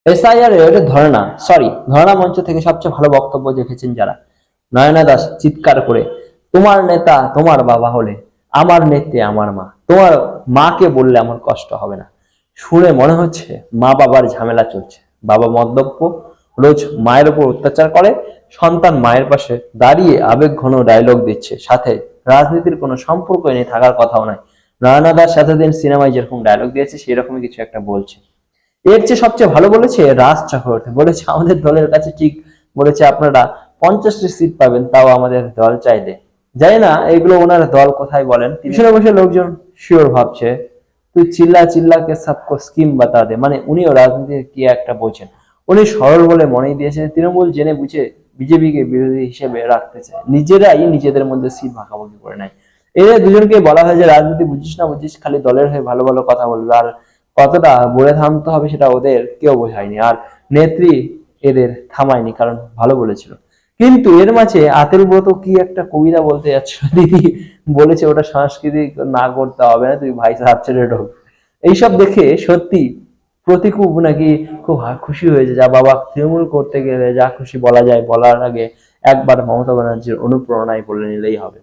SIR এর ধর্ণা ধর্ণা মঞ্চ থেকে সবচেয়ে ভালো বক্তব্য দেখেছেন যারা, নয়না দাস চিৎকার করে, তোমার নেতা তোমার বাবা হলে আমার নেত্রী আমার মা, তোমার মাকে বললে আমার কষ্ট হবে না। শুনে মনে হচ্ছে মা বাবার ঝামেলা চলছে। বাবা মদ্যপ, রোজ মায়ের উপর অত্যাচার করে, সন্তান মায়ের পাশে দাঁড়িয়ে আবেগ ঘন ডায়লগ দিচ্ছে, সাথে রাজনীতির কোনো সম্পর্ক এনে থাকার কথাও নয়। নয়না দাস এতদিন সিনেমায় যেরকম ডায়লগ দিয়েছে সেরকমই কিছু একটা বলছে। এর চেয়ে সবচেয়ে ভালো বলেছে রাজ চক্রবর্তী, বলেছে আমাদের দলের কাছে ঠিক, বলেছে আপনারা 50টি সিট পাবেন তাও আমাদের দল চাইলে। জানি না এগুলো ওনার দল কোথায় বলেন। পিছনে বসে লোকজন শিওর ভাবছে তুই চিল্লা চিল্লা কে সবকো স্কিম বাতা দে, মানে উনিও রাজনীতির কি একটা বোঝেন। উনি সরল বলে মনেই দিয়েছে তৃণমূল জেনে বুঝে বিজেপিকে বিরোধী হিসেবে রাখতে চায়, নিজেরাই নিজেদের মধ্যে সিট ভাগাভাগি করে নেয়। এদের দুজনকে বলা হয় যে রাজনীতি বুঝিস না বুঝিস, খালি দলের হয়ে ভালো ভালো কথা বলবে, আর কতটা বলে থামতে হবে সেটা ওদের কেউ বোঝায়নি। আর নেত্রী এদের থামায়নি, কারণ ভালো বলেছিল। কিন্তু এর মাঝে আতেল ব্রত কি একটা কবিতা বলতে যাচ্ছ দিদি, বলেছে ওটা সাংস্কৃতিক না করতে হবে না, তুই ভাই সাহেব ছেড়ে ঢোক। এইসব দেখে সত্যি প্রতিকূল নাকি খুব খুশি হয়েছে, যা বাবা তৃণমূল করতে গেলে যা খুশি বলা যায় বলার আগে একবার মমতা ব্যানার্জির অনুপ্রেরণায় বলে নিলেই হবে।